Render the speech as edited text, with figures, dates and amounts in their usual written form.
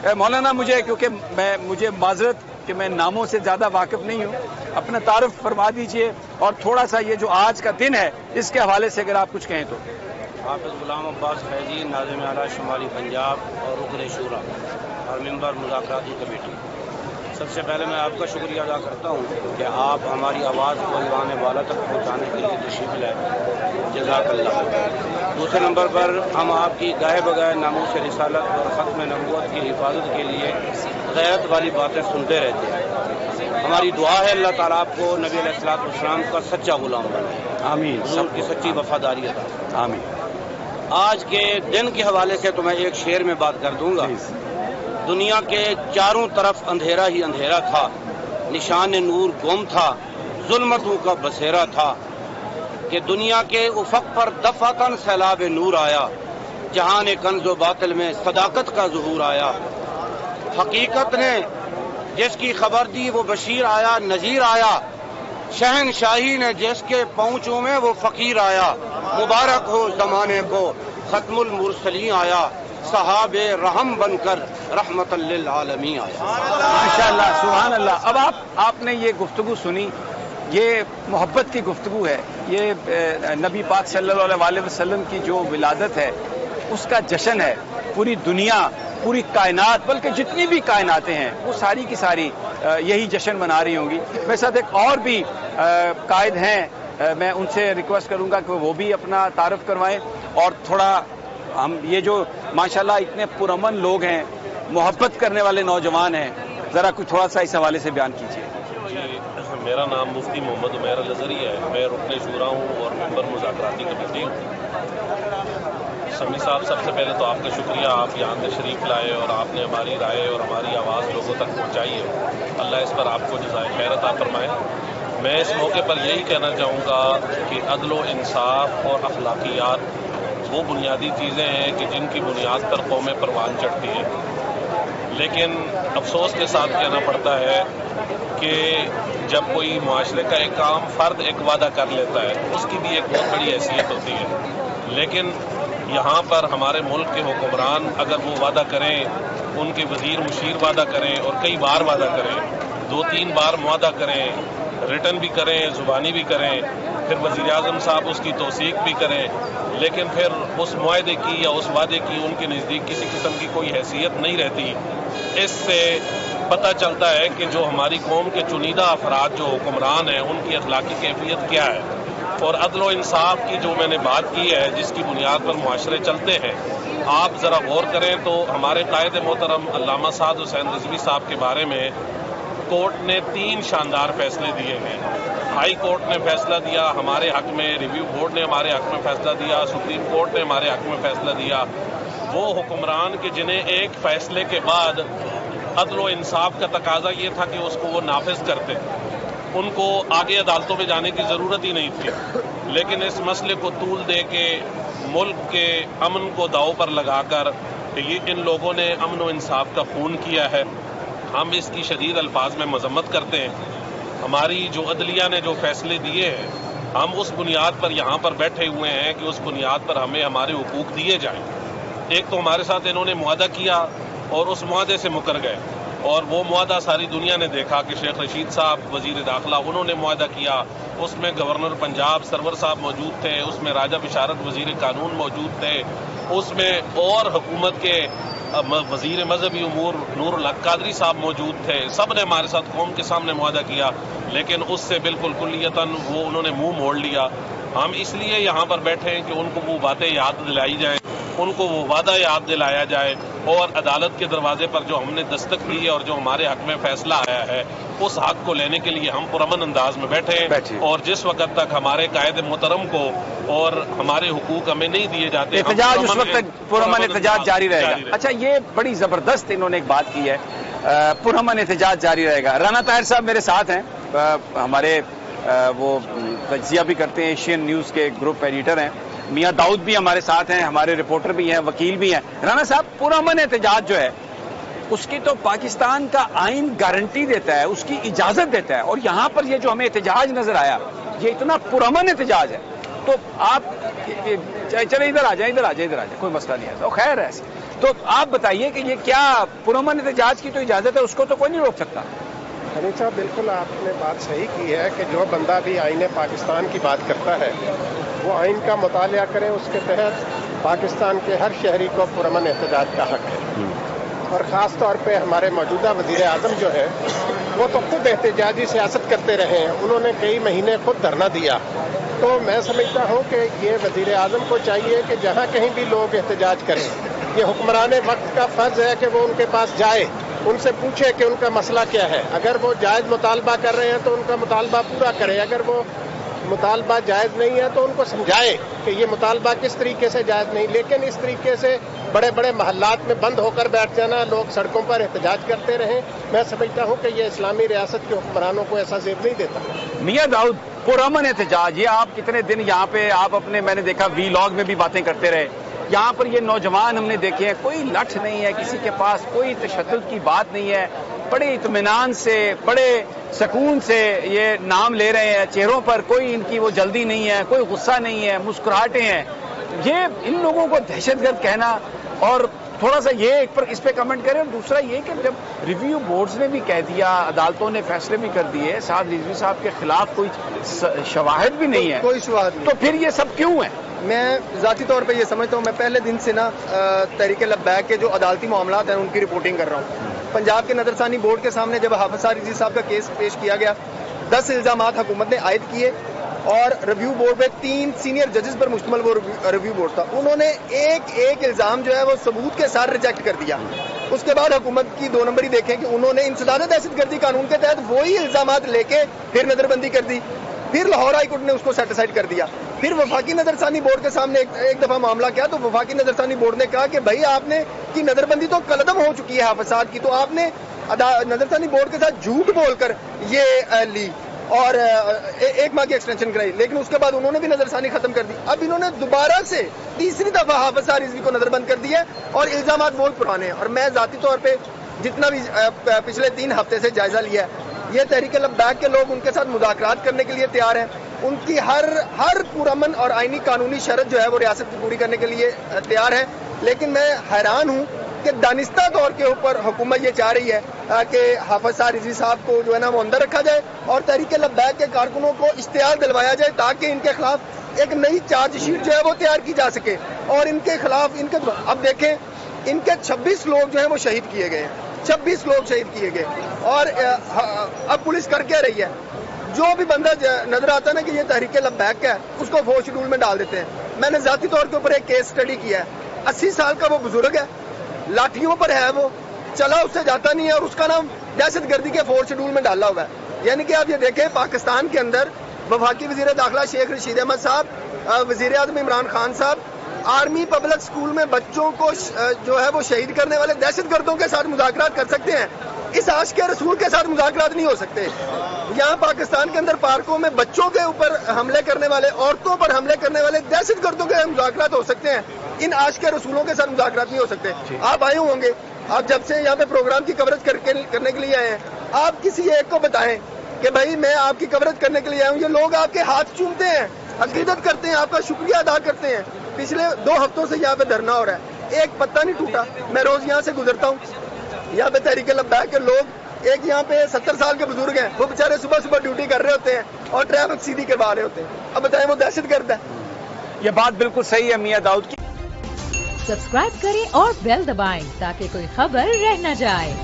مولانا کیونکہ مجھے معذرت کہ میں ناموں سے زیادہ واقف نہیں ہوں، اپنا تعارف فرما دیجئے اور تھوڑا سا یہ جو آج کا دن ہے اس کے حوالے سے اگر آپ کچھ کہیں تو۔ حافظ غلام عباس فیضی، ناظم اعلیٰ شمالی پنجاب اور رکن شورا اور ممبر مذاکراتی کمیٹی۔ سب سے پہلے میں آپ کا شکریہ ادا کرتا ہوں کہ آپ ہماری آواز کو ایوان بالا تک پہنچانے کے لیے تشریف لائے، جزاک اللہ۔ دوسرے نمبر پر ہم آپ کی گاہے بگائے ناموس رسالت اور ختم نبوت کی حفاظت کے لیے غیرت والی باتیں سنتے رہتے ہیں۔ ہماری دعا ہے اللہ تعالیٰ آپ کو نبی علیہ الصلوۃ والسلام کا سچا غلام بنائے، آمین، حضور کی سچی وفاداری عطا۔ آمین۔ آج کے دن کے حوالے سے تو میں ایک شعر میں بات کر دوں گا۔ دنیا کے چاروں طرف اندھیرا ہی اندھیرا تھا، نشان نور گم تھا، ظلمتوں کا بسیرا تھا، کہ دنیا کے افق پر دفعتاً سیلاب نور آیا، جہان کنز و باطل میں صداقت کا ظہور آیا۔ حقیقت نے جس کی خبر دی وہ بشیر آیا، نذیر آیا، شہنشاہی نے جس کے پہنچوں میں وہ فقیر آیا۔ مبارک ہو زمانے کو ختم المرسلین آیا، صحاب رحم بن کر رحمت للعالمین آیا۔ ماشاءاللہ، سبحان اللہ۔ اب آپ نے یہ گفتگو سنی، یہ محبت کی گفتگو ہے، یہ نبی پاک صلی اللہ علیہ وسلم کی جو ولادت ہے اس کا جشن ہے۔ پوری دنیا، پوری کائنات، بلکہ جتنی بھی کائناتیں ہیں وہ ساری کی ساری یہی جشن منا رہی ہوں گی۔ میرے ساتھ ایک اور بھی قائد ہیں، میں ان سے ریکویسٹ کروں گا کہ وہ بھی اپنا تعارف کروائیں اور تھوڑا ہم یہ جو ماشاءاللہ اتنے پرامن لوگ ہیں، محبت کرنے والے نوجوان ہیں، ذرا کچھ تھوڑا سا اس حوالے سے بیان کیجیے۔ جی، میرا نام مفتی محمد عمیر الازہری ہے، میں رکن شورا ہوں اور ممبر مذاکراتی کمیٹی ہوں۔ سمی صاحب، سب سے پہلے تو آپ کا شکریہ، آپ یہاں تشریف لائے اور آپ نے ہماری رائے اور ہماری آواز لوگوں تک پہنچائی ہے۔ اللہ اس پر آپ کو جزائے خیر عطا فرمائے۔ میں اس موقع پر یہی کہنا چاہوں گا کہ عدل و انصاف اور اخلاقیات وہ بنیادی چیزیں ہیں کہ جن کی بنیاد پر قومیں پروان چڑھتی ہیں، لیکن افسوس کے ساتھ کہنا پڑتا ہے کہ جب کوئی معاشرے کا ایک عام فرد ایک وعدہ کر لیتا ہے اس کی بھی ایک بہت بڑی حیثیت ہوتی ہے، لیکن یہاں پر ہمارے ملک کے حکمران اگر وہ وعدہ کریں، ان کے وزیر مشیر وعدہ کریں اور کئی بار وعدہ کریں، 2-3 بار معاہدہ کریں، ریٹن بھی کریں، زبانی بھی کریں، پھر وزیر اعظم صاحب اس کی توثیق بھی کریں، لیکن پھر اس معاہدے کی یا اس وعدے کی ان کے نزدیک کسی قسم کی کوئی حیثیت نہیں رہتی۔ اس سے پتہ چلتا ہے کہ جو ہماری قوم کے چنیدہ افراد جو حکمران ہیں ان کی اخلاقی کیفیت کیا ہے۔ اور عدل و انصاف کی جو میں نے بات کی ہے، جس کی بنیاد پر معاشرے چلتے ہیں، آپ ذرا غور کریں تو ہمارے قائد محترم علامہ سعد حسین رضوی صاحب کے بارے میں کورٹ نے 3 شاندار فیصلے دیے ہیں۔ ہائی کورٹ نے فیصلہ دیا ہمارے حق میں، ریویو بورڈ نے ہمارے حق میں فیصلہ دیا، سپریم کورٹ نے ہمارے حق میں فیصلہ دیا۔ وہ حکمران کہ جنہیں ایک فیصلے کے بعد عدل و انصاف کا تقاضا یہ تھا کہ اس کو وہ نافذ کرتے، ان کو آگے عدالتوں میں جانے کی ضرورت ہی نہیں تھی، لیکن اس مسئلے کو طول دے کے ملک کے امن کو داؤ پر لگا کر یہ ان لوگوں نے امن و انصاف کا خون کیا ہے۔ ہم اس کی شدید الفاظ میں مذمت کرتے ہیں۔ ہماری جو عدلیہ نے جو فیصلے دیے ہیں، ہم اس بنیاد پر یہاں پر بیٹھے ہوئے ہیں کہ اس بنیاد پر ہمیں ہمارے حقوق دیے جائیں۔ ایک تو ہمارے ساتھ انہوں نے معاہدہ کیا اور اس معاہدے سے مکر گئے، اور وہ معاہدہ ساری دنیا نے دیکھا کہ شیخ رشید صاحب وزیر داخلہ انہوں نے معاہدہ کیا، اس میں گورنر پنجاب سرور صاحب موجود تھے، اس میں راجہ بشارت وزیر قانون موجود تھے، اس میں اور حکومت کے وزیر مذہبی امور نور الحق قادری صاحب موجود تھے۔ سب نے ہمارے ساتھ قوم کے سامنے معاہدہ کیا، لیکن اس سے بالکل کلیتاً وہ انہوں نے منہ موڑ لیا۔ ہم اس لیے یہاں پر بیٹھے ہیں کہ ان کو وہ باتیں یاد دلائی جائیں، ان کو وہ وعدہ یاد دلایا جائے، اور عدالت کے دروازے پر جو ہم نے دستک دی ہے اور جو ہمارے حق میں فیصلہ آیا ہے اس حق کو لینے کے لیے ہم پرامن انداز میں بیٹھے ہیں، اور جس وقت تک ہمارے قائد محترم کو اور ہمارے حقوق ہمیں نہیں دیے جاتے، احتجاج اس وقت تک پرامن احتجاج جاری رہے گا۔ اچھا، یہ بڑی زبردست انہوں نے ایک بات کی ہے، پرامن احتجاج جاری رہے گا۔ رانا طاہر صاحب میرے ساتھ ہیں، ہمارے وہ تجزیہ بھی کرتے ہیں، ایشین نیوز کے گروپ ایڈیٹر ہیں۔ میاں داؤد بھی ہمارے ساتھ ہیں، ہمارے رپورٹر بھی ہیں، وکیل بھی ہیں۔ رانا صاحب، پرامن احتجاج جو ہے اس کی تو پاکستان کا آئین گارنٹی دیتا ہے، اس کی اجازت دیتا ہے، اور یہاں پر یہ جو ہمیں احتجاج نظر آیا یہ اتنا پرامن احتجاج ہے، تو آپ چلے ادھر آ جائیں، کوئی مسئلہ نہیں ہے، تو خیر ہے ایسے، تو آپ بتائیے کہ یہ کیا پرامن احتجاج کی تو اجازت ہے، اس کو تو کوئی نہیں روک سکتا؟ حمید صاحب بالکل آپ نے بات صحیح کی ہے کہ جو بندہ بھی آئین پاکستان کی بات کرتا ہے وہ آئین کا مطالعہ کرے، اس کے تحت پاکستان کے ہر شہری کو پرامن احتجاج کا حق ہے، اور خاص طور پہ ہمارے موجودہ وزیر اعظم جو ہے وہ تو خود احتجاجی سیاست کرتے رہے ہیں، انہوں نے کئی مہینے خود دھرنا دیا. تو میں سمجھتا ہوں کہ یہ وزیر اعظم کو چاہیے کہ جہاں کہیں بھی لوگ احتجاج کریں، یہ حکمران وقت کا فرض ہے کہ وہ ان کے پاس جائے، ان سے پوچھے کہ ان کا مسئلہ کیا ہے. اگر وہ جائز مطالبہ کر رہے ہیں تو ان کا مطالبہ پورا کرے، اگر وہ مطالبہ جائز نہیں ہے تو ان کو سمجھائے کہ یہ مطالبہ کس طریقے سے جائز نہیں. لیکن اس طریقے سے بڑے بڑے محلات میں بند ہو کر بیٹھ جانا، لوگ سڑکوں پر احتجاج کرتے رہیں، میں سمجھتا ہوں کہ یہ اسلامی ریاست کے حکمرانوں کو ایسا زیب نہیں دیتا. میاں داؤد، پرامن احتجاج، یہ آپ کتنے دن یہاں پہ آپ اپنے، میں نے دیکھا وی لاگ میں بھی باتیں کرتے رہے، یہاں پر یہ نوجوان ہم نے دیکھے ہیں، کوئی لٹھ نہیں ہے، کسی کے پاس کوئی تشدد کی بات نہیں ہے، بڑے اطمینان سے، بڑے سکون سے یہ نام لے رہے ہیں، چہروں پر کوئی ان کی وہ جلدی نہیں ہے، کوئی غصہ نہیں ہے، مسکراہٹیں ہیں. یہ ان لوگوں کو دہشت گرد کہنا، اور تھوڑا سا یہ اس پہ کمنٹ کریں. اور دوسرا یہ کہ جب ریویو بورڈز نے بھی کہہ دیا، عدالتوں نے فیصلے بھی کر دیے، سعد رضوی صاحب کے خلاف کوئی شواہد بھی نہیں ہے، کوئی شواہد نہیں، تو پھر یہ سب کیوں ہے؟ میں ذاتی طور پہ یہ سمجھتا ہوں، میں پہلے دن سے نا تحریک لبیک کے جو عدالتی معاملات ہیں ان کی رپورٹنگ کر رہا ہوں. پنجاب کے نظر ثانی بورڈ کے سامنے جب حافظ سعد رضوی صاحب کا کیس پیش کیا گیا، 10 الزامات حکومت نے عائد کیے، اور ریویو بورڈ میں 3 سینئر ججز پر مشتمل وہ ریویو بورڈ تھا. انہوں نے ایک الزام جو ہے وہ ثبوت کے ساتھ ریجیکٹ کر دیا. اس کے بعد حکومت کی 2 نمبری دیکھیں کہ انہوں نے انسداد دہشت گردی قانون کے تحت وہی الزامات لے کے پھر نظر بندی کر دی، پھر لاہور ہائی کورٹ نے اس کو سیٹیسفائڈ کر دیا. پھر وفاقی نظر ثانی بورڈ کے سامنے ایک دفعہ معاملہ کیا تو وفاقی نظر ثانی بورڈ نے کہا کہ بھائی آپ نے کی نظر بندی تو قلعدم ہو چکی ہے حافظ صاحب کی، تو آپ نے نظر ثانی بورڈ کے ساتھ جھوٹ بول کر یہ لی اور 1 ماہ کی ایکسٹینشن کرائی. لیکن اس کے بعد انہوں نے بھی نظر ثانی ختم کر دی. اب انہوں نے دوبارہ سے تیسری دفعہ حافظ سعد رضوی کو نظر بند کر دی ہے، اور الزامات بہت پرانے ہیں. اور میں ذاتی طور پہ جتنا بھی پچھلے 3 ہفتے سے جائزہ لیا ہے، یہ تحریک لبیک کے لوگ ان کے ساتھ مذاکرات کرنے کے لیے تیار ہیں، ان کی ہر پرامن اور آئینی قانونی شرط جو ہے وہ ریاست کی پوری کرنے کے لیے تیار ہے. لیکن میں حیران ہوں کہ دانستہ طور کے اوپر حکومت یہ چاہ رہی ہے کہ حافظ سعد رضوی صاحب کو جو ہے نا وہ اندر رکھا جائے اور تحریک لبیک کے کارکنوں کو اشتعال دلوایا جائے تاکہ ان کے خلاف ایک نئی چارج شیٹ جو ہے وہ تیار کی جا سکے. اور ان کے خلاف اب دیکھیں ان کے 26 لوگ جو ہیں وہ شہید کیے گئے ہیں، 26 لوگ شہید کیے گئے. اور اب پولیس کر کے رہی ہے، جو بھی بندہ نظر آتا ہے نا کہ یہ تحریک لبیک کا ہے اس کو 4 شیڈول میں ڈال دیتے ہیں. میں نے ذاتی طور کے اوپر ایک کیس اسٹڈی کیا ہے، 80 سال کا وہ بزرگ ہے، لاٹھیوں پر ہے، وہ چلا اس سے جاتا نہیں ہے، اور اس کا نام دہشت گردی کے 4 شیڈول میں ڈالا ہوا ہے. یعنی کہ آپ یہ دیکھیں پاکستان کے اندر وفاقی وزیر داخلہ شیخ رشید احمد صاحب، وزیر اعظم عمران خان صاحب آرمی پبلک اسکول میں بچوں کو جو ہے وہ شہید کرنے والے دہشت گردوں کے ساتھ مذاکرات کر سکتے ہیں، اس عاشق رسول کے ساتھ مذاکرات نہیں ہو سکتے. یہاں پاکستان کے اندر پارکوں میں بچوں کے اوپر حملے کرنے والے، عورتوں پر حملے کرنے والے دہشت گردوں کے مذاکرات ہو سکتے ہیں، ان عاشق رسولوں کے ساتھ مذاکرات نہیں ہو سکتے. آپ آئے ہوں گے، آپ جب سے یہاں پہ پروگرام کی کوریج کرنے کے لیے آئے ہیں، آپ کسی ایک کو بتائیں کہ بھائی میں آپ کی کوریج کرنے کے لیے آیا ہوں، یہ لوگ آپ کے ہاتھ چومتے ہیں، عقیدت کرتے ہیں، آپ کا شکریہ ادا کرتے ہیں. پچھلے 2 ہفتوں سے یہاں پہ دھرنا ہو رہا ہے، ایک پتہ نہیں ٹوٹا. میں روز یہاں سے گزرتا ہوں، یہاں پہ تحریک لبیک کے لوگ، ایک یہاں پہ 70 سال کے بزرگ ہیں، وہ بیچارے صبح ڈیوٹی کر رہے ہوتے ہیں اور ٹریفک سیدھی کروا رہے ہوتے ہیں. اب بتائیں وہ دہشت گرد ہے؟ یہ بات بالکل صحیح ہے میاں داؤد کی. سبسکرائب کریں اور بیل دبائیں تاکہ کوئی خبر رہ نہ جائے.